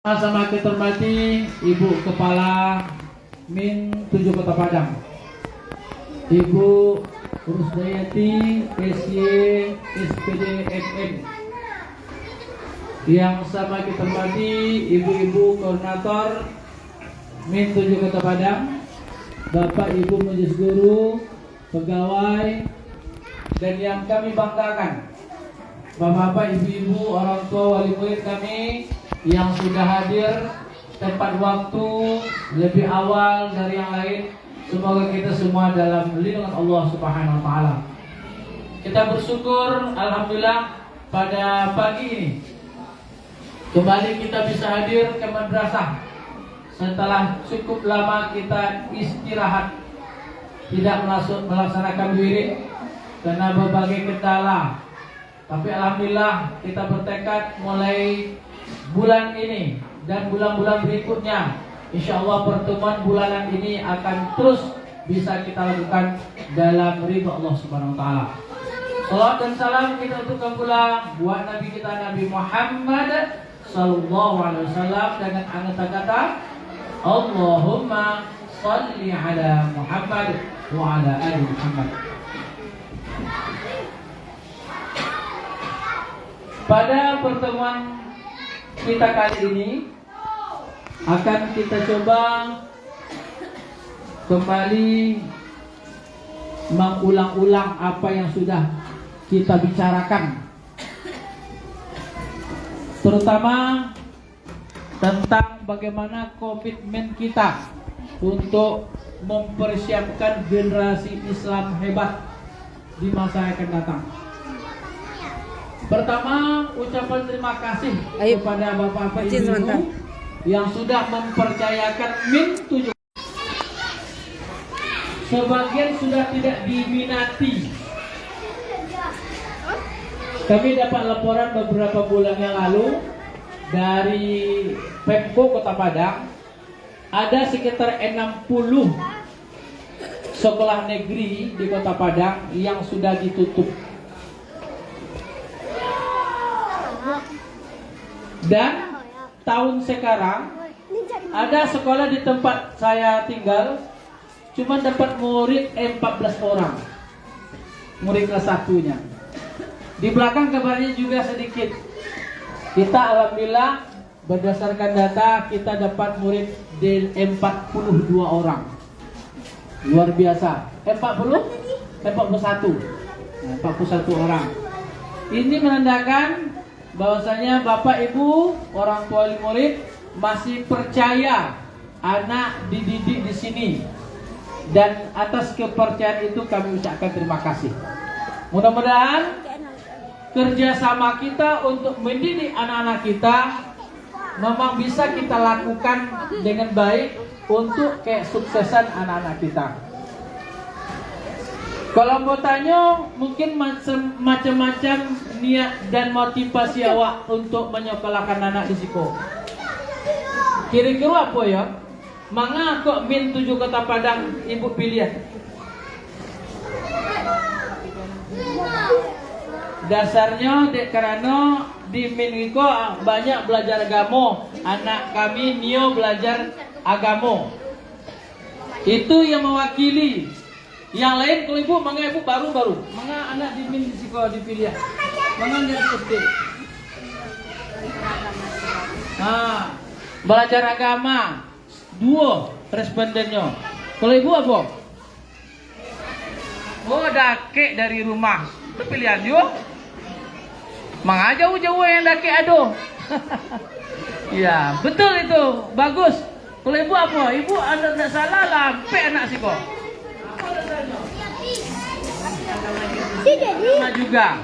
Sama kita hormati Ibu Kepala Min 7 Kota Padang, Ibu Rusdayati SY SPD MM. Yang sama kita hormati Ibu-ibu Koordinator Min 7 Kota Padang, Bapak Ibu Majelis Guru, pegawai, dan yang kami banggakan, Bapak-bapak, ibu-ibu, orang tua, wali murid kami yang sudah hadir tepat waktu lebih awal dari yang lain. Semoga kita semua dalam lindungan Allah Subhanahu wa taala. Kita bersyukur alhamdulillah pada pagi ini kembali kita bisa hadir ke madrasah setelah cukup lama kita istirahat, tidak melaksanakan wirid karena berbagai kendala. Tapi alhamdulillah kita bertekad mulai bulan ini dan bulan-bulan berikutnya, insya Allah pertemuan bulanan ini akan terus bisa kita lakukan dalam ridha Allah Subhanahu wa taala. Salawat dan salam kita untukkan pula buat Nabi kita Nabi Muhammad sallallahu alaihi wasallam dengan anggota kata Allahumma shalli ala Muhammad wa ala ali Muhammad. Pada pertemuan kita kali ini akan kita coba kembali mengulang-ulang apa yang sudah kita bicarakan, terutama tentang bagaimana komitmen kita untuk mempersiapkan generasi Islam hebat di masa yang akan datang. Pertama, ucapan terima kasih kepada Bapak-bapak Ibu yang sudah mempercayakan Min 7. Sebagian sudah tidak diminati. Kami dapat laporan beberapa bulan yang lalu dari Pemko Kota Padang, ada sekitar 60 sekolah negeri di Kota Padang yang sudah ditutup. Dan tahun sekarang ada sekolah di tempat saya tinggal cuma dapat murid 14 orang, murid kelas 1-nya. Di belakang kabarnya juga sedikit. Kita alhamdulillah berdasarkan data kita dapat murid 42 orang. Luar biasa. 41 orang. Ini menandakan bahwasanya Bapak Ibu, orang tua murid masih percaya anak dididik di sini, dan atas kepercayaan itu kami ucapkan terima kasih. Mudah-mudahan kerjasama kita untuk mendidik anak-anak kita memang bisa kita lakukan dengan baik untuk kesuksesan anak-anak kita. Kalau mau tanya, mungkin macam-macam niat dan motivasi awak untuk menyekolahkan anak di Siko. Kira-kira apa ya? Manga kok Min 7 Kota Padang ibu pilih? Dasarnya karena di Min Iko banyak belajar agama. Anak kami Nio belajar agama. Itu yang mewakili. Yang lain kalau ibu, manga ibu baru-baru, manga anak di Min Siko dipilih, manga dia SD. Belajar agama, 2 respondennya. Kalau ibu apa? Oh, dake dari rumah, pilihan yuk. Manga jauh-jauh yang dake aduh. Ya betul itu, bagus. Kalau ibu apa? Ibu ada tidak salah lampe anak Siko. Sama juga.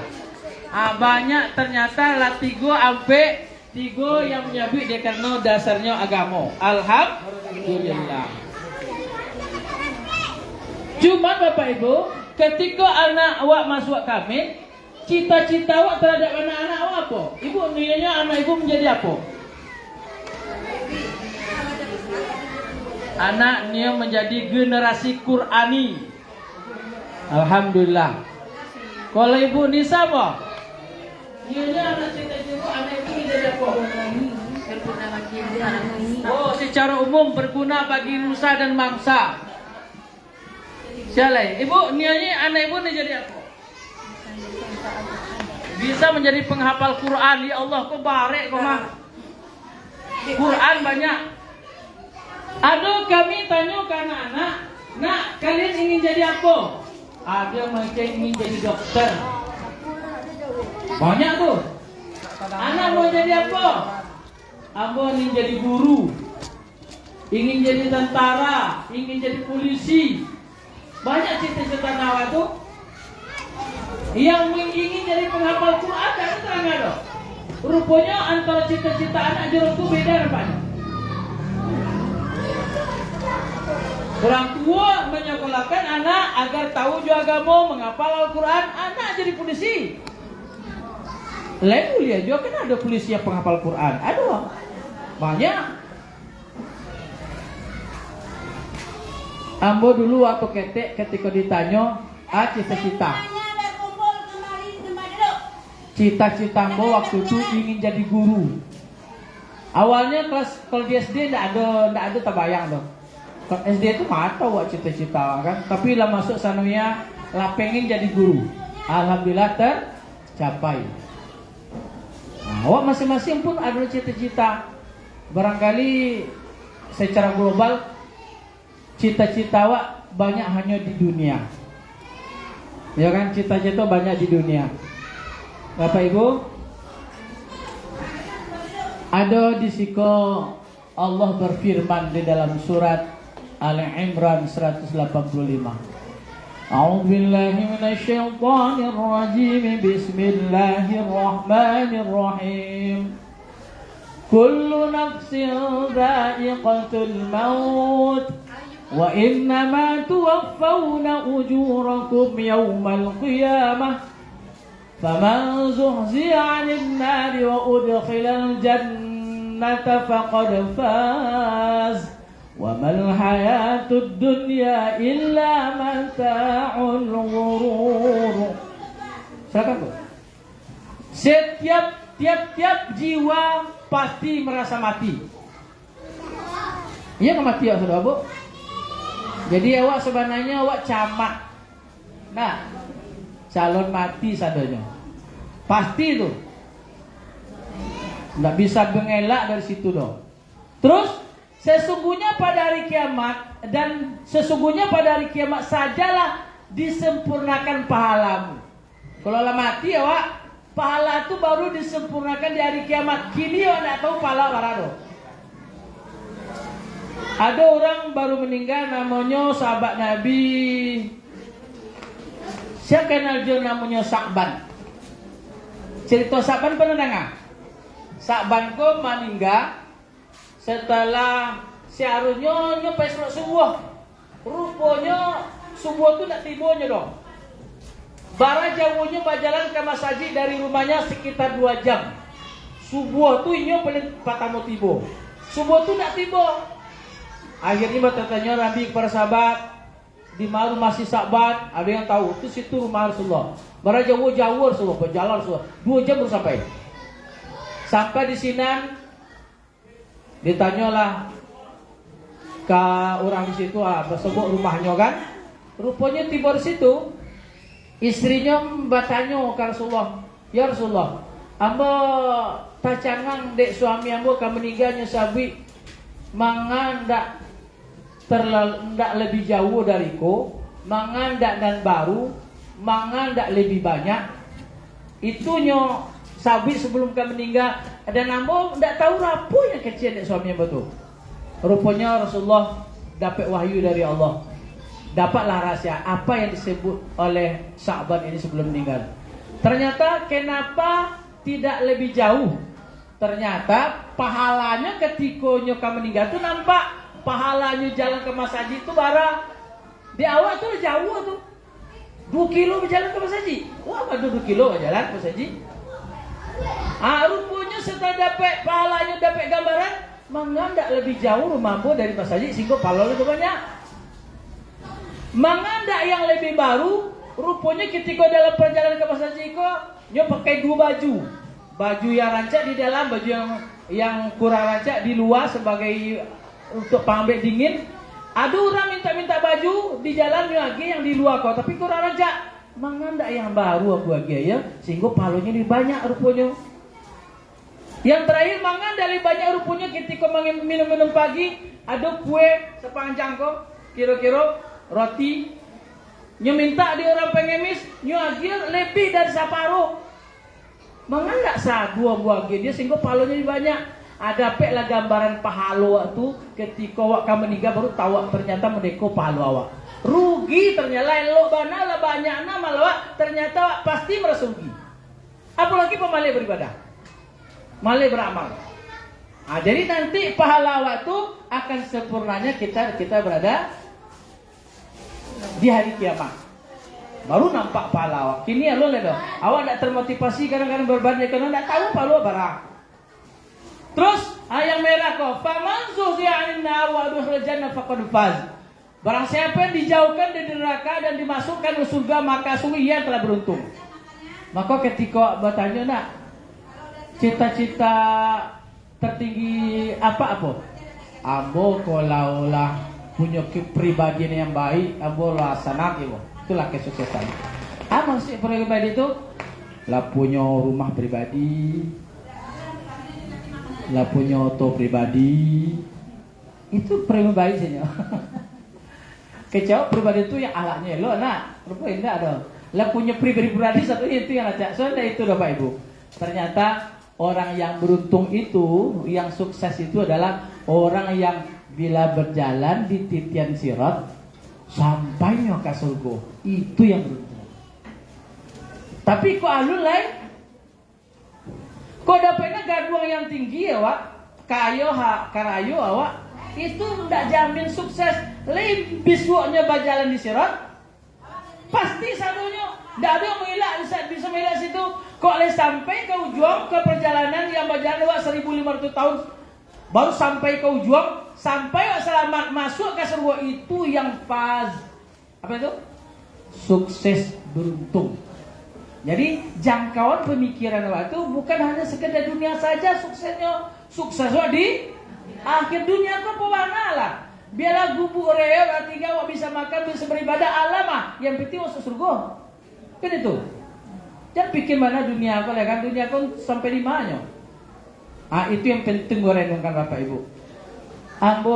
Banyak ternyata lah 3 ampe 3 yang menyabik dia karena dasarnya agama. Alhamdulillah. Cuman Bapak Ibu, ketika anak awak masuk kami, cita-cita awak terhadap anak-anak awak apa? Ibu nilainya anak ibu menjadi apa? Anaknya menjadi generasi Qurani. Alhamdulillah. Kalau Ibu Nisa apa? Dia anak cita-cita anak ibu menjadi apa? Oh, secara umum berguna bagi nusa dan bangsa. Sialai, ibu niatnya anak ibu nih jadi apa? Bisa menjadi penghafal Quran. Ya Allah, kok barek kok mah. Quran banyak. Aduh, kami tanya ke anak-anak, nak, kalian ingin jadi apa? Ada mereka ingin jadi dokter. Banyak tuh. Anak mau jadi apa? Ambo ingin jadi guru, ingin jadi tentara, ingin jadi polisi. Banyak cita-cita nawa tuh. Yang ingin jadi penghafal Quran dan terang ada. Rupanya antara cita-cita anak jeruk itu beda rupanya. Orang tua menyekolahkan anak agar tahu juga agama, menghafal Al-Quran, anak jadi polisi. Lain kuliah juga kan ada polisi yang penghafal Quran. Ada banyak. Ambo dulu waktu ketek ketika ditanya cita-cita. Cita-cita ambo waktu itu ingin jadi guru. Awalnya kalau di SD enggak ada terbayang tuh. Kalau SD itu mata buat cita-cita kan, tapi lah masuk sanawiyah lah pengen jadi guru. Alhamdulillah tercapai. Nah, awak masing-masing pun ada cita-cita. Barangkali secara global cita-cita awak banyak hanya di dunia. Ya kan, cita-cita banyak di dunia. Bapak Ibu, ada di situ Allah berfirman di dalam surat Al-Imran 185. A'udzu billahi minasyaitonir rajim. Bismillahirrahmanirrahim. Kullu nafsin dha'iqatul maut wa innama tuwaffawna ujurakum yawmal qiyamah. Faman zuhziya 'anil nari wa udkhilal jannata faqad faz. Wa mal hayatud dunya illa mata'ul ghurur. Silakan Bu. Tiap jiwa pasti merasa mati. Iya nggak mati ya saudara Bu? Jadi awak sebenarnya awak camat. Nah, calon mati sadanya. Pasti itu. Nggak bisa mengelak dari situ dong. Terus sesungguhnya pada hari kiamat sajalah disempurnakan pahalamu. Kalau lah mati awak, pahala itu baru disempurnakan di hari kiamat. Kini awak tidak tahu pahala barado. Ada orang baru meninggal namanya sahabat Nabi. Saya kenal dia namanya Sa'ban. Cerita Sa'ban pernah dengar? Sa'ban ko meninggal setelah seharusnya nyampe subuh. Rupanya subuh itu nak tibonya dong. Bara jauhnya berjalan ke masjid dari rumahnya sekitar 2 jam. Subuh tu inyo paling patamo tibo. Subuh tu nak tibo. Akhirnya bertanya Nabi kepada sahabat, di mana masih Sa'ban? Ada yang tahu? Itu situ rumah Rasulullah. Bara jauh Rasulullah, berjalan Rasulullah. 2 jam baru sampai. Sampai di Sinan, ditanyalah ke orang di situ, tersebut rumahnya kan? Rupanya tiba di situ. Istrinya bertanya ke Rasulullah, ya Rasulullah, amba tacangan dek suami amba kan meninggalnya sabi, mangan ndak lebih jauh dariku, mangan ndak dan baru, mangan ndak lebih banyak. Itunya sabi sebelum kan meninggal, dan amba ndak tahu apa yang kecil dek suami amba tu. Rupanya Rasulullah dapat wahyu dari Allah. Dapatlah rahasia apa yang disebut oleh Sa'ban ini sebelum meninggal. Ternyata kenapa tidak lebih jauh? Ternyata pahalanya ketika nyoka meninggal itu nampak pahalanya jalan ke masjid itu bara di awal tuh jauh tuh 2 kilo berjalan ke masjid. Wah, ada 2 kilo berjalan ke masjid. Rupanya setelah dapat pahalanya, dapat gambaran, mengandak lebih jauh rumah dari masjid sehingga pahalanya lebih banyak. Mengandak yang lebih baru, rupanya ketika dalam perjalanan ke masjid kok, dia pakai 2 baju. Baju yang rancak di dalam, baju yang yang kurang rancak di luar sebagai untuk pengambil dingin. Ada orang minta baju di jalan lagi yang di luar kau, tapi kurang rancak. Mangan ndak yang baru aku lagi ya, sehingga pahalanya lebih banyak rupanya. Yang terakhir mangan dari banyak rupanya ketika minum pagi, ada kue sepanjang kau, kira-kira roti. Nyo minta di orang pengemis, nyo agil lebih dari separuh. Mangan ndak sah dua buah dia sehingga pahalanya lebih banyak. Ada pek lah gambaran pahala waktu ketika awak kamu nikah baru tahu ternyata mendeko pahala awak. Rugi ternyata elok bana lah banyak nama awak ternyata pasti merasa rugi. Apalagi pemalih beribadah, malih beramal. Jadi nanti pahala awak itu akan sempurnanya kita berada di hari kiamat. Baru nampak pahala awak. Kini lo lihat dong, awak tidak termotivasi kadang-kadang berbanding karena tidak tahu pahala barang. Terus yang merah kok, faman zuhziha 'anil nar wa udkhila jannah faqad faz. Barang siapa yang dijauhkan dari neraka dan dimasukkan ke surga maka sungguh ia telah beruntung. Maka ketika bertanya nak, cita-cita tertinggi apa? Ambo kalau lah punya kepribadian yang baik, ambo laksanakan itu. Itulah kesuksesan. Apa sih pribadi itu? Lah punya rumah pribadi, lah punya auto pribadi, itu pribadi saja. Kecau pribadi itu yang alatnya lo nak, rupa indah ada. Lah punya pribadi satu itu yang acak. Soalnya itu Bapak Ibu. Ternyata orang yang beruntung itu, yang sukses itu adalah orang yang bila berjalan di titian sirat sampainya ke surga. Itu yang beruntung. Tapi kok alun lain? Kok dapatnya gaduang yang tinggi ya wak, karayo awak, itu tidak jamin sukses. Lebih biswaknya berjalan di sirat, pasti satunya tidak ada yang mengelak bisa mengelak situ. Kok le sampai ke ujung ke perjalanan yang berjalan wak 1500 tahun, baru sampai ke ujung, sampai wak selamat masuk ke surga, itu yang faz. Apa itu? Sukses beruntung. Jadi jangkauan pemikiran awak itu bukan hanya sekedar dunia saja suksesnya. Sukses awak di akhir dunia kau pewarna lah. Biarlah gubuk reo tiga awak bisa makan, bisa beribadah alamah. Yang penting masuk surga. Kan itu. Jangan pikir mana dunia kau lah kan, dunia kau sampai di mana. Itu yang penting gue renungkan Bapak Ibu. Ambo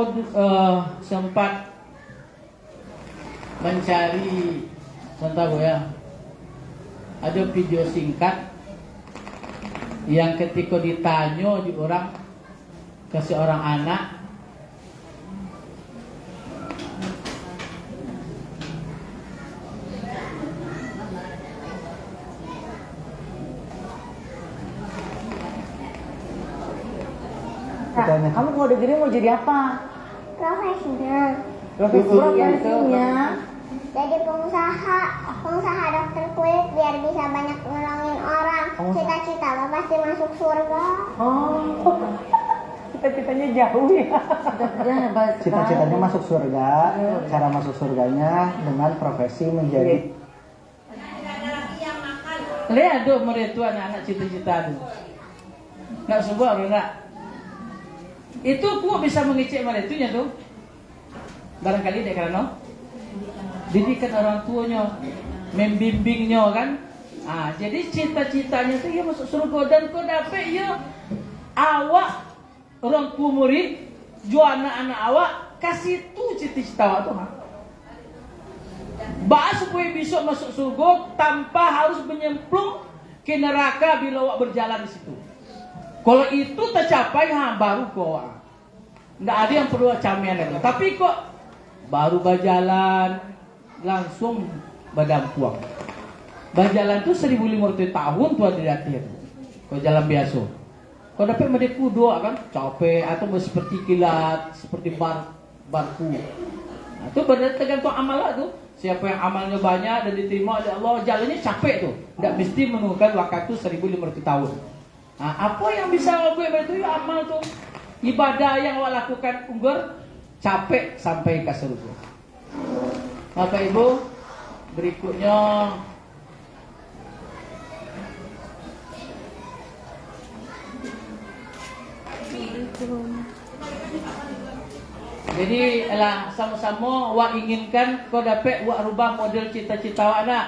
sempat mencari tentang ya. Ada video singkat yang ketika ditanya di orang ke seorang anak, kamu kalau udah gede mau jadi apa? Profesional. Profesinya Jadi pengusaha dokter kulit biar bisa banyak nolongin orang. Cita-cita lo pasti masuk surga. Oh, cita-citanya jauh ya. Cita-citanya masuk surga. Cara masuk surganya dengan profesi menjadi. lihat do mereka tu anak-anak cita-cita tu. Nak sebuah nak. Itu ku bisa mengecek mereka tu nya tu. Barangkali dia kerana didikan orang tuanya, membimbingnya kan. Jadi cita-citanya itu ya masuk surga dan kau dapat ya awak orang tua murid, jual anak-anak awak kasih tu cita-cita awak tu. Bahas supaya bisa masuk surga tanpa harus menyemplung ke neraka bila awak berjalan di situ. Kalau itu tercapai baru kau awak. Tidak ada yang perlu camian lagi. Tapi kok baru berjalan langsung badampuang. Berjalan tu 1500 tahun tu ada di akhir. Kau jalan biasa. Kau dapat medeku dua kan, capek atau seperti kilat, seperti barku. Itu tergantung amal tu. Siapa yang amalnya banyak dan diterima oleh Allah, jalannya capek tu. Tidak mesti menunggukan waktu 1500 tahun. Apa yang bisa awak buat itu ya amal tu. Ibadah yang awak lakukan unggur capek sampai ke surga. Bapak Ibu, berikutnya Jadi lah sama-sama wak inginkan kau dapat wak rubah model cita-cita wak nak.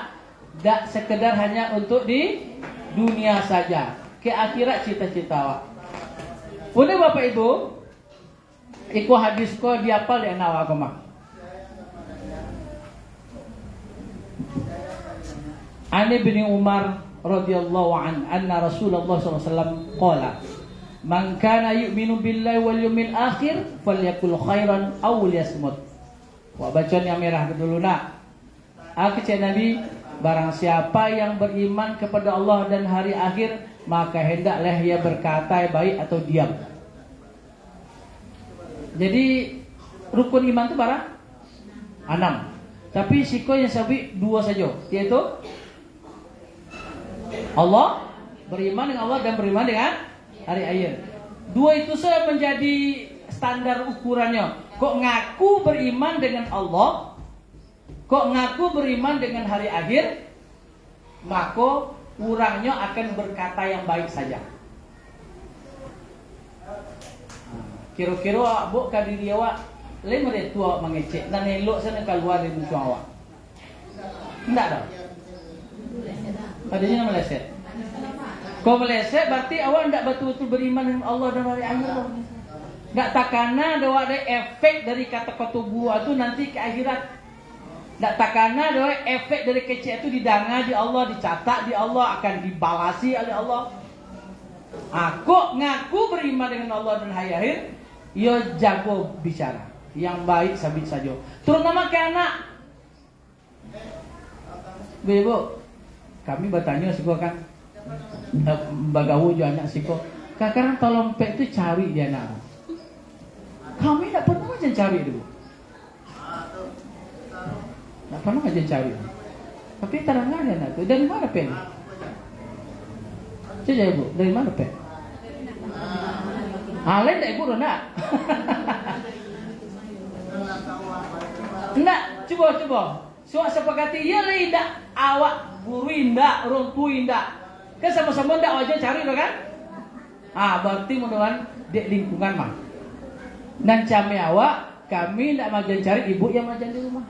Tak sekedar hanya untuk di dunia saja, ke akhirat cita-cita wak. Boleh Bapak Ibu, ikut hadis kau diapal di anak wak kemah. Ani bin Umar radhiyallahu anna Rasulullah sallallahu alaihi wasallam qala man kana yu'minu billahi wal yawmil akhir falyakul khairan aw liyasmut. Wa bacaan yang merah dulu nak. Cik Nabi, barang siapa yang beriman kepada Allah dan hari akhir, maka hendaklah ia berkata baik atau diam. Jadi rukun iman itu barang 6. Tapi siko yang sabi 2 saja, yaitu Allah, beriman dengan Allah dan beriman dengan hari akhir. 2 itu saja menjadi standar ukurannya. Kok ngaku beriman dengan Allah, kok ngaku beriman dengan hari akhir, maka orangnya akan berkata yang baik saja. Kira-kira awak kadiri awak lemah itu awak mengecek dan elok sana keluar dari musuh awak. Tidak dah. Padanya meleset. Kau meleset berarti awak tidak betul-betul beriman dengan Allah dan hari akhir. Tak takana ada efek dari kata-kata buah itu nanti ke akhirat. Tak takana ada efek dari kecil itu didanga di Allah, dicatat di Allah, akan dibalasi oleh Allah. Aku ngaku beriman dengan Allah dan hari akhir, ia jago bicara yang baik sabit saja. Terutama ke anak. Bu, kami bertanya siko kan, bagawu jo anak siko. Kadang tolong pek itu cari dia anak. Kami tak pernah aja cari dulu. Tak pernah aja cari. Tapi terang aja nak tu. Dari mana pen? Coba ibu, dari mana pen? Lain tak ibu nak? Enggak, coba. Suak sepakati ia lain tak awak guru indak, orang tua indak. Kan sama-sama ndak wajah cari dah kan? Berarti mudah-mudahan dek lingkungan mah. Dan kami awak, kami ndak majan cari ibu yang majan di rumah.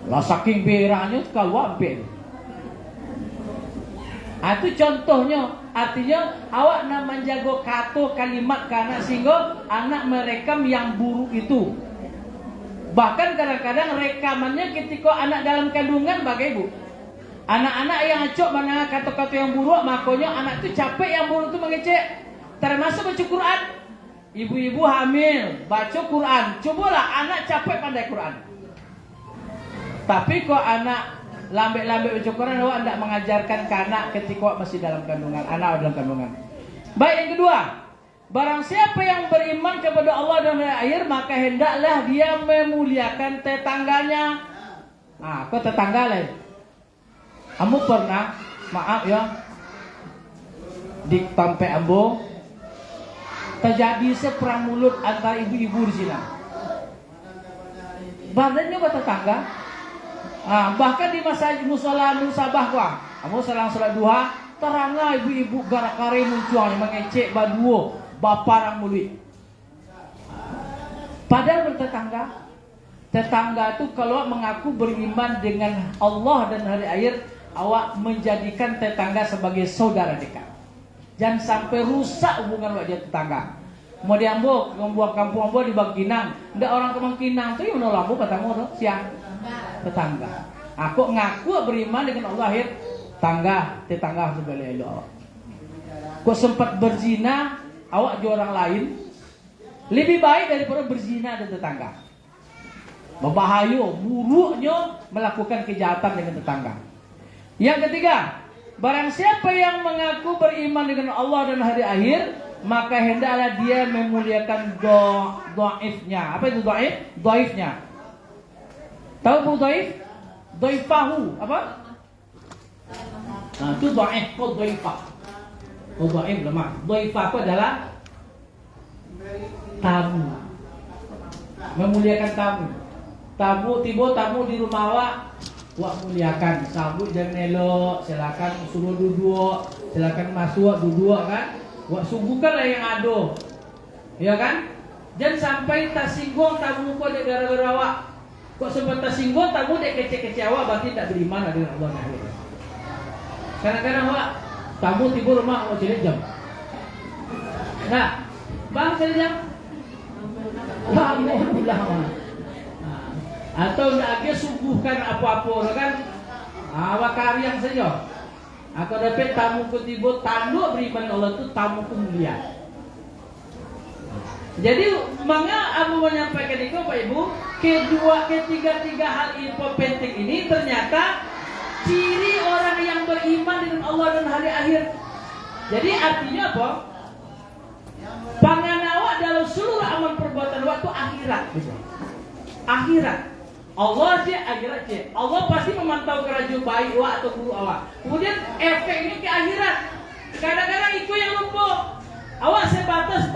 Lah saking beranya keluar ben. Itu contohnya, artinya awak nak menjaga kata kalimat karena sehingga anak merekam yang buruk itu. Bahkan kadang-kadang rekamannya ketika anak dalam kandungan bagai ibu. Anak-anak yang acok mana kata-kata yang buruk, makanya anak itu capek yang buruk itu mengecek. Termasuk baca Quran. Ibu-ibu hamil baca Quran, cobalah anak capek pandai Quran. Tapi kok anak lambe-lambe baca Quran, awak tidak mengajarkan ke anak ketika masih dalam kandungan, anak dalam kandungan. Baik, yang kedua, barang siapa yang beriman kepada Allah dan hari akhir, maka hendaklah dia memuliakan tetangganya. Kok tetangga lain? Kamu pernah, maaf ya, di tempat ambo terjadi seperang mulut antara ibu-ibu di sini. Badannya buat tetangga. Bahkan di masa musola musabah gua, kamu selang salat duha, teranglah ibu-ibu gara-gara muncul mengecek baduo, baparang mulut. Padahal bertetangga. Tetangga itu kalau mengaku beriman dengan Allah dan hari akhir, awak menjadikan tetangga sebagai saudara dekat. Jangan sampai rusak hubungan wajah tetangga. Mau diambo, membuat kampung ambo di Baginang. Ndak orang ke Baginang tu yang menolak ambo katamu tu siang tetangga. Aku ngaku beriman dengan Allah akhir, tetangga sebelah elok. Kau sempat berzina, awak juga orang lain lebih baik daripada berzina dengan tetangga. Berbahaya, buruknya melakukan kejahatan dengan tetangga. Yang ketiga, barang siapa yang mengaku beriman dengan Allah dan hari akhir, maka hendaklah dia memuliakan dhaifnya. Apa itu dhaif? Dhaifnya. Tahu bu dhaif? Dhaifahu apa? Itu dhaif, kok dhaifah. Dhaif lemah. Dhaifah itu adalah tamu. Memuliakan tamu. Tamu di rumah awak muliakan, sambut jangan elok, silakan suruh duduk, silakan masuk duduk kan. Wak sungguhkanlah yang ada. Ya kan? Jangan sampai tersinggung tamu kok dek gara-gara awak. Kok sempat tersinggung tamu dek kece-kece awak berarti tak beriman dengan Allah dan akhirat. Kadang-kadang awak tamu tiba rumah awak jadi jam. Nah, bang jadi jam. Tamu pulang. Nah, atau nak suguhkan apa-apa kan? Awak karyang saja. Aku dapat tamu ketiba tanduk beriman Allah itu tamu kemuliaan. Jadi maka Abu menyampaikan itu Pak Ibu, ketiga hal itu penting ini ternyata ciri orang yang beriman dengan Allah dan hari akhir. Jadi artinya apa? Panganawa dalam seluruh amal perbuatan waktu akhirat. Gitu. Akhirat. Allah sih akhirat sih. Allah pasti memantau kerajaan baik awak atau guru awak. Kemudian efeknya ke akhirat. Kadang-kadang itu yang lupa. Awak sebatas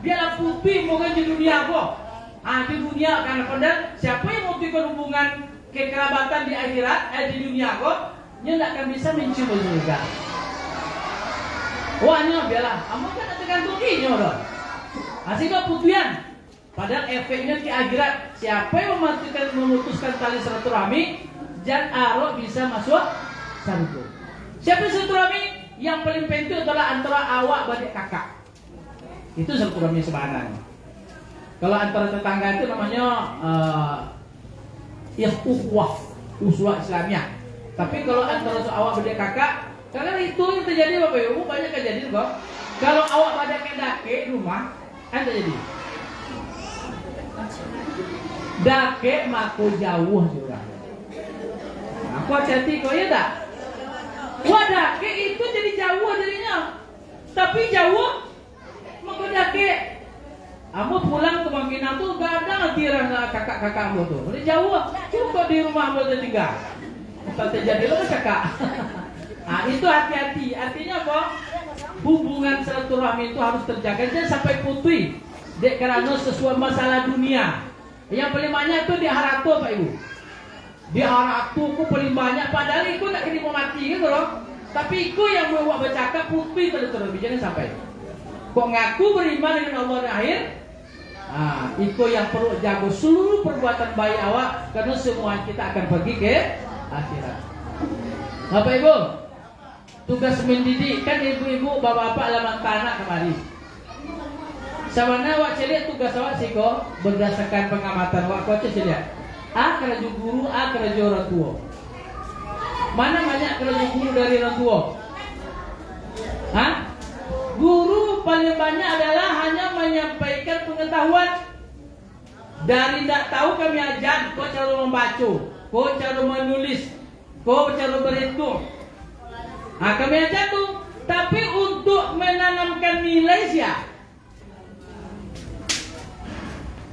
biarlah putih mungkin di dunia kok. Di dunia karena padahal siapa yang membutuhkan hubungan kekerabatan di akhirat di dunia kok, dia tidak akan bisa mencium surga. Wahnya biarlah, kamu kan tergantung ini loh. Sehingga putihan. Padahal efeknya di akhirat. Siapa yang memutuskan tali silaturahmi, dan arwah bisa masuk surga. Siapa silaturahmi? Yang paling penting adalah antara awak dan kakak. Itu silaturahmi sebenarnya. Kalau antara tetangga itu namanya uswah Islamiyah. Tapi kalau antara awak dan kakak, karena itu yang terjadi Bapak Ibu banyak kejadian kok. Kalau awak pada dake rumah, kan terjadi. Dake mako jauh juga. Aku hati-hati kok ya tak? Wadah, itu jadi jauh jadinya. Tapi jauh menggodake. Kamu pulang ke Bangkinang tuh gak ada ngetiran kakak-kakakmu tuh. Udah jauh, cukup di rumah kamu tinggal. Kalau terjadi lo kakak. Nah itu hati-hati. Artinya apa? Hubungan silaturahmi itu harus terjaga. Jangan sampai putih. Dek karena sesuai masalah dunia. Yang paling banyak tuh di Harato Pak Ibu. Di Harato ku paling banyak. Padahal itu nak kini mau mati gitu loh. Tapi itu yang membuat bercakap putih terus jangan sampai. Kok ngaku beriman dengan Allah dan akhir? Itu yang perlu jago seluruh perbuatan baik awak karena semua kita akan pergi ke akhirat. Bapak Ibu, tugas mendidik kan ibu-ibu, bapak-bapak lama anak kemari. Sebenarnya awak celihat tugas awak sih kok berdasarkan pengamatan awak kok celihat. Kerja guru, kerja orang tua. Mana banyak kerja guru dari orang tua? Guru paling banyak adalah hanya menyampaikan pengetahuan. Dari tidak tahu kami ajar, kok cara membaca, kok cara menulis, kok cara berhitung. Kami ajar tuh. Tapi untuk menanamkan nilai siapa?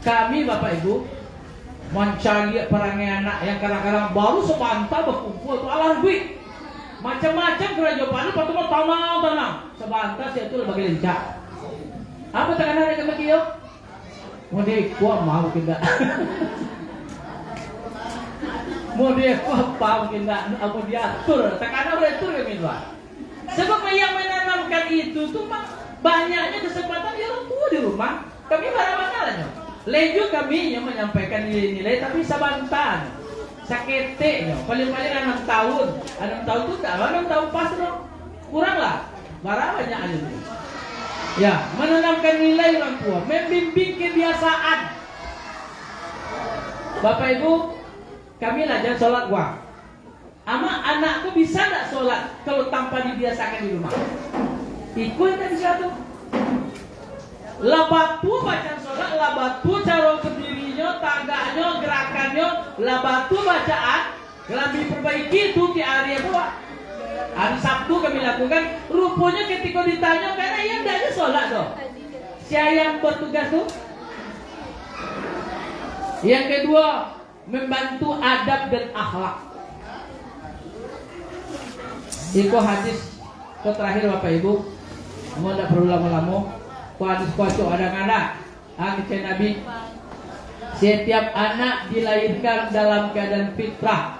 Kami Bapak Ibu mencari perangai anak yang kadang-kadang baru sebentar berkumpul tuh alah duit. Macam-macam kerajaan padu patut tanam sebentar saya itu bagi lincah. Apa tekanan ada kami kio? Mau dia kuat mau kita. Mau dia kuat mau kita. Apa dia atur? Tekanan boleh atur kami tuh. Sebab yang menanamkan itu tuh banyaknya kesempatan dia orang tua di rumah. Kami barang-barangnya. Leju kami yang menyampaikan nilai-nilai tapi sebentar. Sakete, paling-paling 6 tahun. 6 tahun itu tak, 6 tahun pas dong. Kurang lah, barang banyak aja. Ya, menanamkan nilai orang tua, membimbing kebiasaan. Bapak Ibu, kami ajar sholat gua. Ama anakku bisa tak sholat kalau tanpa dibiasakan di rumah? Ikut tak bisa tuh. Labatu baca sholat, labatu cara berdirinya, tangganya, gerakannya, labatu bacaan, lebih perbaiki itu di area buah. Hari Sabtu kami lakukan. Rupanya ketika ditanya karena yang tidak sholat tuh. Siapa yang bertugas tuh? Yang kedua, membantu adab dan akhlak. Itu hadis terakhir Bapak Ibu. Mau tidak perlu lama-lama. Hadis kuaco ada anak. Kata Nabi, setiap anak dilahirkan dalam keadaan fitrah.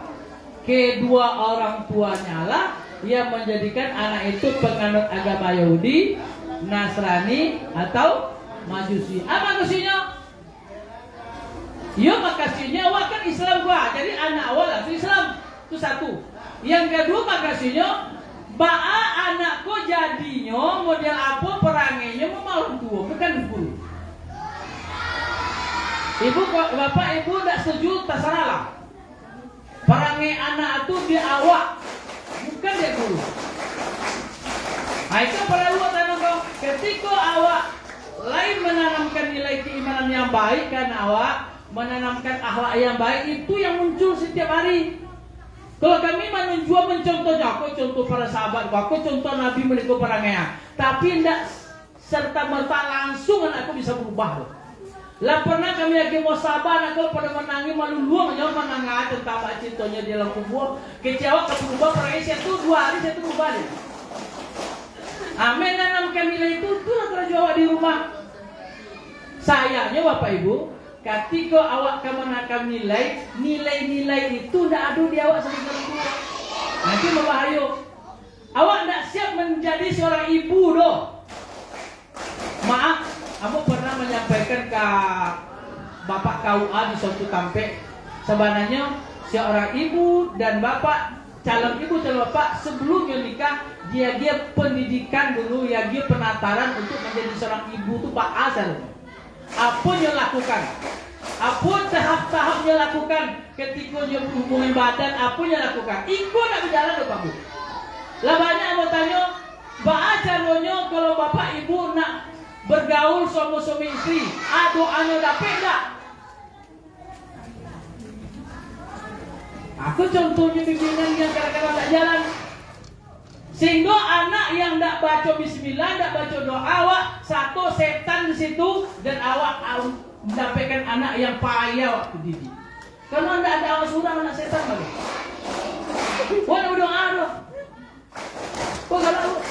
Kedua orang tuanya lah yang menjadikan anak itu penganut agama Yahudi, Nasrani atau Majusi. Apa majusinya? Ya makasihnya awak kan Islam gua. Jadi anak awak langsung Islam. Itu satu. Yang kedua makasihnya ba'a anakku jadinya model apa perangainya memalukan tua, bukan guru. Ibu, bapak, ibu tidak setuju, terserah lah. Perangai anak itu dia awak, bukan dia guru. Nah itu perlu tanam kau. Ketika awak lain menanamkan nilai keimanan yang baik, kan awak menanamkan akhlak yang baik, itu yang muncul setiap hari. Kalau kami mencontohnya, aku contoh para sahabat, aku contoh Nabi mereka perangainya, tapi tidak serta merta langsung anakku bisa berubah loh. Lah pernah kami lagi mau sabar, anakku pada menangis malu luang, jangan menangis tentang tak cintanya di dalam kubur, kecewa ke berubah perangainya, saya tuh 2 hari saya tuh berubah deh. Amin, nanamkan nilai itu itulah Jawa di rumah. Sayangnya Bapak Ibu, ketika awak menanamkan nilai-nilai itu tidak ada di awak sebagai orang tua. Nanti berbahaya. Awak tidak siap menjadi seorang ibu doh. Maaf, aku pernah menyampaikan ke Bapak KUA di suatu kampek. Sebenarnya seorang ibu dan bapak, calon ibu calon bapak sebelumnya nikah, dia pendidikan dulu, dia penataran untuk menjadi seorang ibu itu Pak Asal. Apa yang lakukan? Apa tahap-tahapnya lakukan ketika dia berhubungan badan? Apa yang lakukan? Ikut nak berjalan ke Pak Bu. Lah banyak mau tanya, bagaimana caranya kalau bapak ibu nak bergaul suami istri? Doanya dapat tak? Aku contohnya bimbingan yang kadang-kadang tak jalan. Sehingga anak yang tidak baca bismillah, tidak baca doa, awak satu setan di situ dan awak mendapatkan anak yang payah waktu didik. Kalau tidak ada awak surah anak setan lagi. Wah, doa doh. Kok kalau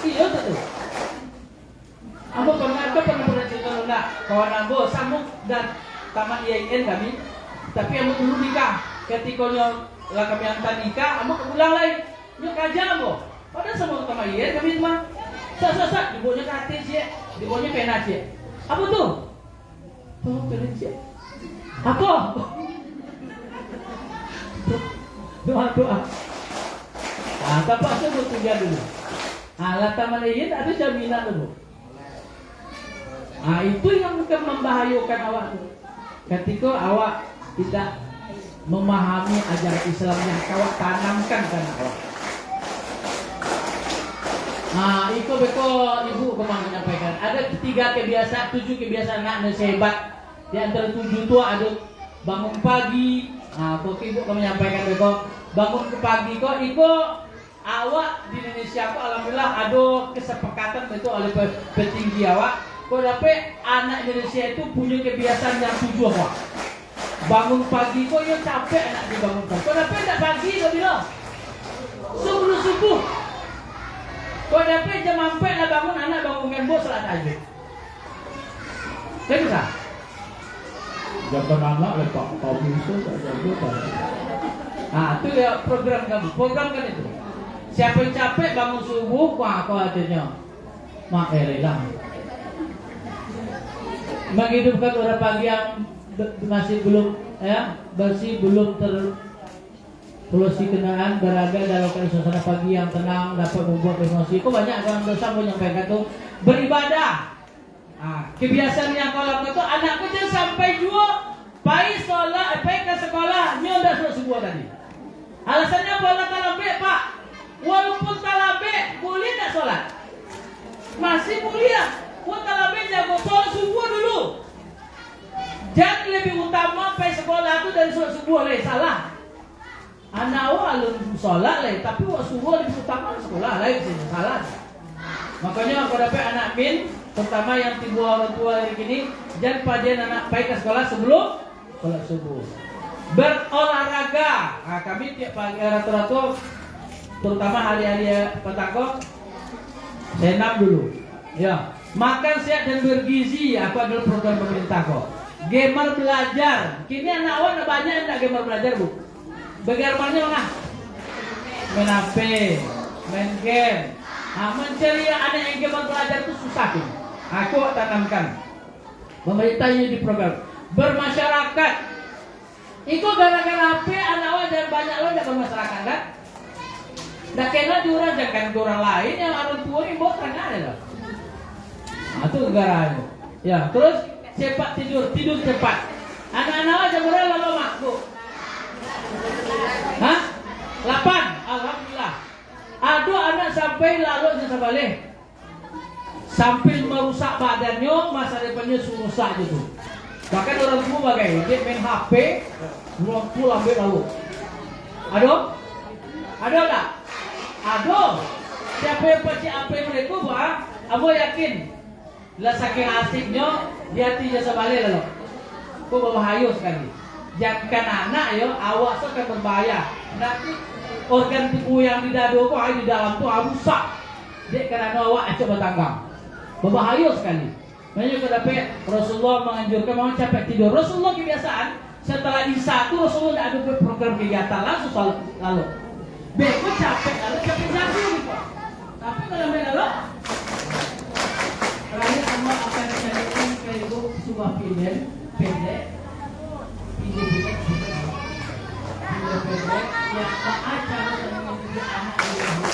iya tuh. Ambo pernah cerita nunda kawan ambo sambung dan tamat IAIN kami. Tapi ambo dulu nikah. Ketika lah kami hantar nikah, ambo ulang lagi. Nyo kaja ambo. Pada sama utama iya kami mah sak dibuatnya ke hati sih, dibuatnya pena sih. Apa tuh? Oh pena sih. Apa? Doa. Ah, tapi saya bekerja dulu. Alat taman ini ada jaminan dulu. Ah itu yang bukan membahayakan awak tuh. Ketika awak tidak memahami ajaran Islam yang awak tanamkan kan awak. Nah, itu beko ibu kemarin menyampaikan. Ada 7 kebiasaan anak yang hebat. Di antara 7 itu ada bangun pagi. Nah, kok ibu menyampaikan beko bangun ke pagi kok iko awak di Indonesia kok alhamdulillah ada kesepakatan itu oleh petinggi awak. Kok dapat anak Indonesia itu punya kebiasaan yang 7 kok. Bangun pagi kok ya capek anak dibangun pagi. Kok dapat tak pagi kok bilang. Sebelum subuh. Kau dapat jam 4 lah bangun anak bangunkan bos salat tahajud. Kan bisa? Jangan anak lepak kau bisa tak jago tak. Ah, itu ya program kamu. Program kan itu. Siapa yang capek bangun subuh, wah kau artinya mak lah. Menghidupkan orang pagi yang masih belum bersih, belum polusi kendaraan berada dalam suasana pagi yang tenang dapat membuat emosi. Kok banyak orang dosa menyampaikan tuh beribadah. Kebiasaan yang kau lakukan itu anakku jangan sampai jua pai ke sekolah nyoda sebuah tadi. Alasannya bola talabe pak. Walaupun talabe boleh tak sholat? Masih mulia. Walaupun talabe jago sholat subuh dulu. Jangan lebih utama pai sekolah itu dari sholat subuh lah salah. Anak awak sholat lah, tapi waktu subuh lebih utama sekolah lah itu salah. Makanya aku dapat anak min, terutama yang tiba orang tua hari ini, jangan pajen anak baik ke sekolah sebelum sholat subuh. Berolahraga, kami tiap pagi rata-rata, terutama hari-hari petang senam dulu. Ya, makan sehat dan bergizi, aku adalah program pemerintah kok. Gamer belajar, kini anak awak banyak yang tak gamer belajar bu. Bagaimana mana? Main HP, main game. Mencari anak yang gamer belajar itu susah tuh. Aku tanamkan. Pemerintah ini di program bermasyarakat. Itu gara-gara HP anak awak dan banyak lo dapat masyarakat kan? Dah kena diurang jangan ke orang lain yang orang tua ini buat kan ada loh. Nah, itu negaranya. Ya, terus cepat tidur cepat. Anak-anak awak jam berapa lama makbu? Hah? 8. Alhamdulillah. Ada anak sampai lalu jangan balik. Sambil merusak badannya, masa depannya susah gitu. Bahkan orang tua bagai dia main HP, orang tua lambat lalu. Ada tak? Ada. Siapa yang pasti HP mereka buat? Aku yakin. Lah saking asiknya, dia tidak sebalik lalu. Kau berbahaya sekali. Jangan anak ya, awak akan berbahaya. Nanti organ tubuh yang di dada kau di dalam tu rusak. Dia kerana awak acak bertanggang. Berbahaya sekali. Makanya kalau dapat Rasulullah menganjurkan mau capek tidur. Rasulullah kebiasaan setelah Isya itu Rasulullah ada program kegiatan langsung lalu. Beko capek lalu capek jatuh gitu. Tapi kalau lalu terakhir semua akan disajikan ke ibu sebuah film pendek yang acara dengan mendidik anak yang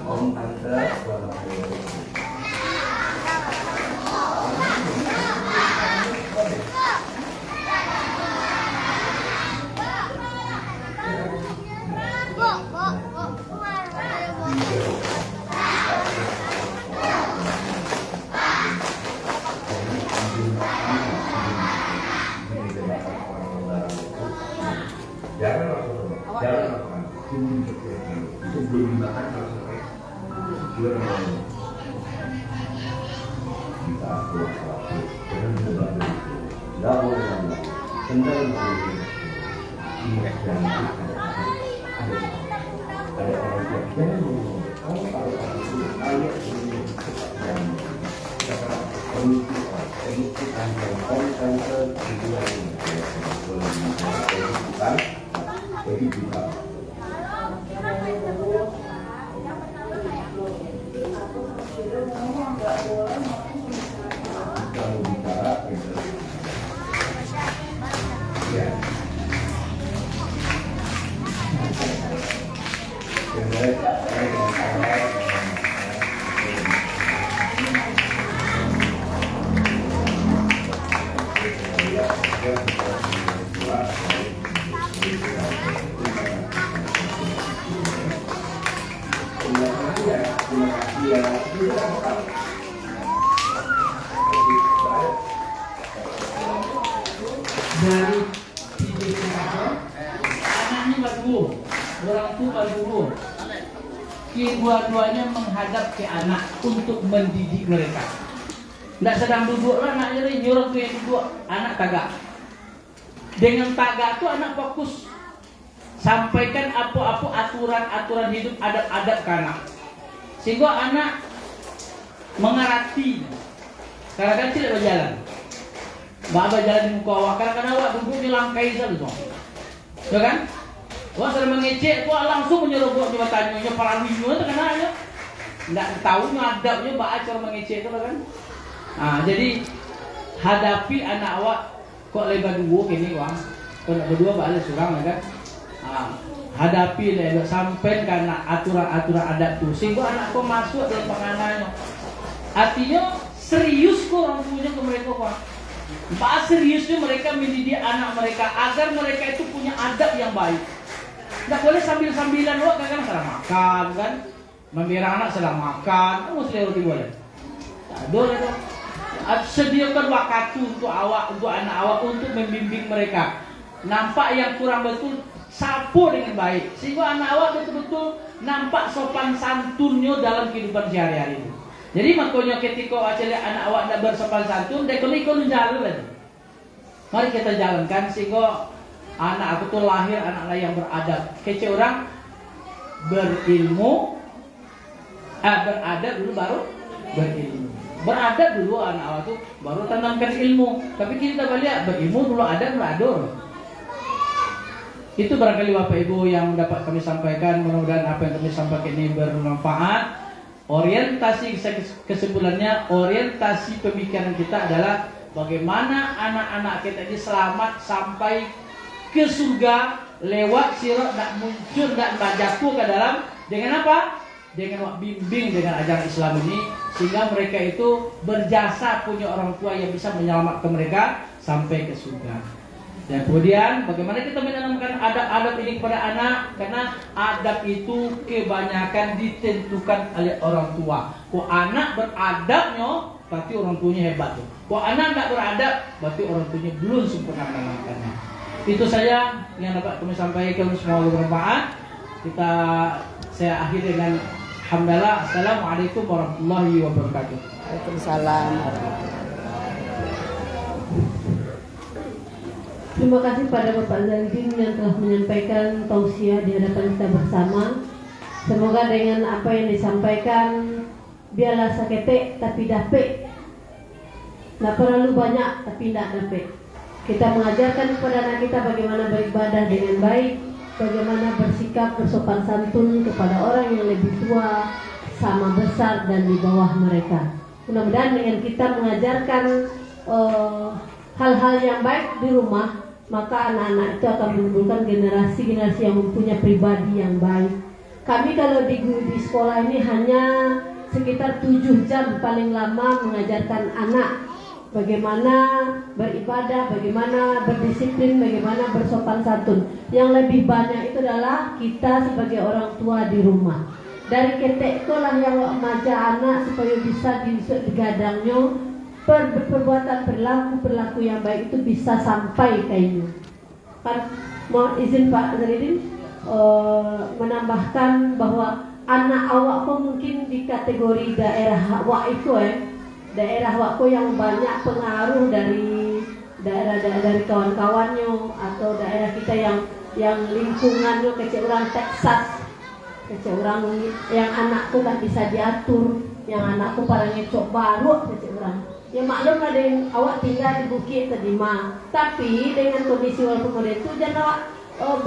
Om tante jangan lakukan itu belum dimakan kalau sampai kita keluar jangan menebak begitu tidak boleh lama tentang ingat dan ada orang tua jangan kalau ayat ini dan pemikiran konten tujuan bukan jadi kita kalau bicara ya dari tidur sekarang anaknya baru orang tua baru kedua-duanya menghadap ke anak untuk mendidik mereka. Tidak sedang duduk lah anaknya ni nyuruh tu yang duduk anak tagak. Dengan tagak tu anak fokus sampaikan apa-apa aturan-aturan hidup adab-adab ke anak sehingga anak mengerti. Kadang-kadang tidak berjalan. Baba jalan di muka awak, kadang-kadang awak duduk di langkai saja tu. Ya kan? Awak sedang mengecek, awak langsung menyerobot coba tanya parawinya tu kan aja. Tidak tahu ngadapnya baca cara mengecek tu kan. Jadi hadapi anak awak kok lebar dua kini wang. Kau nak berdua balik surang kan? Hadapi lebar sampai karena aturan-aturan adat tu sehingga anak kau masuk dalam penganannya. Artinya serius kok orang tuanya ke mereka kok. Pak seriusnya mereka mendidik anak mereka agar mereka itu punya adab yang baik. Tidak boleh sambil-sambilan wak kan sedang makan kan, membela anak sedang makan, kamu selera boleh. Tak boleh dong. Sediakan waktu untuk awak, untuk anak awak untuk membimbing mereka. Nampak yang kurang betul, sapu dengan baik sehingga anak awak betul-betul nampak sopan santunnya dalam kehidupan sehari-hari itu. Jadi makanya ketika anak awak nak bersopan santun, dia ikut jalan lagi. Mari kita jalankan sehingga anak aku tu lahir anak yang beradab. Kece orang berilmu, beradab dulu baru berilmu. Beradab dulu anak awak tu baru tanamkan ilmu. Tapi kita balik berilmu dulu adab beradur. Itu barangkali Bapak Ibu yang dapat kami sampaikan. Mudah-mudahan apa yang kami sampaikan ini bermanfaat. Orientasi kesimpulannya, orientasi pemikiran kita adalah bagaimana anak-anak kita ini selamat sampai ke surga lewat sirat dan muncul dan bajaku ke dalam dengan apa? Dengan wak bimbing dengan ajaran Islam ini, sehingga mereka itu berjasa punya orang tua yang bisa menyelamatkan mereka sampai ke surga. Dan kemudian bagaimana kita menanamkan adab-adab ini kepada anak, karena adab itu kebanyakan ditentukan oleh orang tua. Kok anak beradabnya, berarti orang tuanya hebat tuh. Kok anak tidak beradab, berarti orang tuanya belum sempurna menanamkannya. Itu saja yang dapat kami sampaikan, semoga bermanfaat. Saya akhiri dengan alhamdulillah. Assalamualaikum warahmatullahi wabarakatuh. Waalaikumsalam. Terima kasih pada Bapak Zainuddin yang telah menyampaikan tausiah di hadapan kita bersama. Semoga dengan apa yang disampaikan, biarlah sakete tapi dapet. Tidak perlu banyak tapi tidak dapet. Kita mengajarkan kepada anak kita bagaimana beribadah dengan baik, bagaimana bersikap bersopan santun kepada orang yang lebih tua, sama besar dan di bawah mereka. Mudah-mudahan dengan kita mengajarkan hal-hal yang baik di rumah, maka anak-anak itu akan menimbulkan generasi-generasi yang mempunyai pribadi yang baik. Kami kalau di sekolah ini hanya sekitar 7 jam paling lama mengajarkan anak bagaimana beribadah, bagaimana berdisiplin, bagaimana bersopan santun. Yang lebih banyak itu adalah kita sebagai orang tua di rumah. Dari ketek itulah yang maja anak supaya bisa digadangnya. Perbuatan perilaku yang baik itu bisa sampai kayaknya. Kan mohon izin Pak Zainuddin menambahkan bahwa anak awak pun mungkin di kategori daerah awak itu daerah awakku yang banyak pengaruh dari dari kawan-kawannya atau daerah kita yang lingkungannya kecil orang Texas, kecil orang yang anakku kan bisa diatur, yang anakku paling ngecok baru kecil orang. Ya maklum ada yang awak tinggal di bukit terima, tapi dengan kondisi walaupun modern itu jangan awak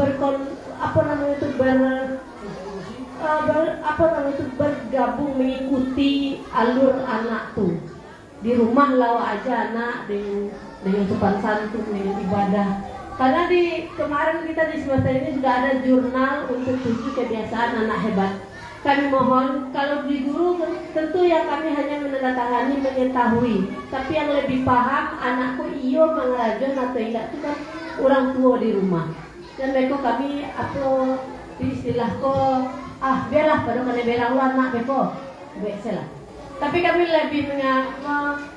bergabung mengikuti alur anak tuh. Di rumah lawa aja anak dengan sopan santun, dengan ibadah. Karena kemarin kita di semester ini sudah ada jurnal untuk 7 kebiasaan anak hebat. Kami mohon kalau di guru tentu yang kami hanya menandatangani mengetahui, tapi yang lebih paham anakku iyo mengerajon atau tidak itu kan orang tua di rumah. Dan mereka kami atau di istilah biarlah pada mana belang anak beko beselah. Tapi kami lebih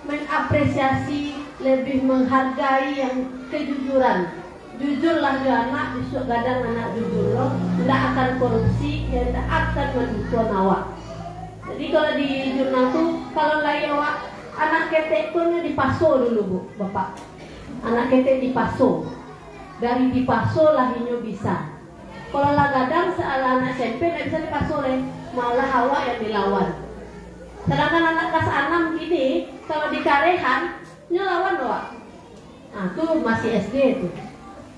mengapresiasi, lebih menghargai yang kejujuran. Jujurlah dia anak, besok gadang anak jujur loh, tidak akan korupsi, ya tidak akan menipu awak. Jadi kalau di jurnal tuh, kalau lagi awak anak ketek pun dipaso dulu bu, bapak. Anak ketek dipaso, dari dipaso lahinya bisa. Kalau lah gadang seala anak SMP tidak bisa dipaso leh, malah awak yang dilawan. Sedangkan anak kelas 6 ini, kalau di karehan, nyelawan doa. Nah tuh masih SD tuh.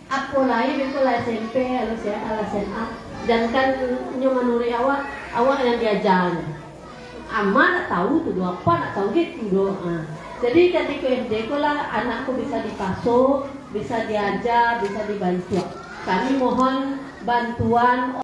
Aku lain itu lah SMP, ala SMA. Dan kan menurut awak yang diajaran. Ama nak tahu tuh doa apa, nak tahu gitu doa. Jadi ketika SD lah anakku bisa dipaso, bisa diajar, bisa dibantu. Kami mohon bantuan.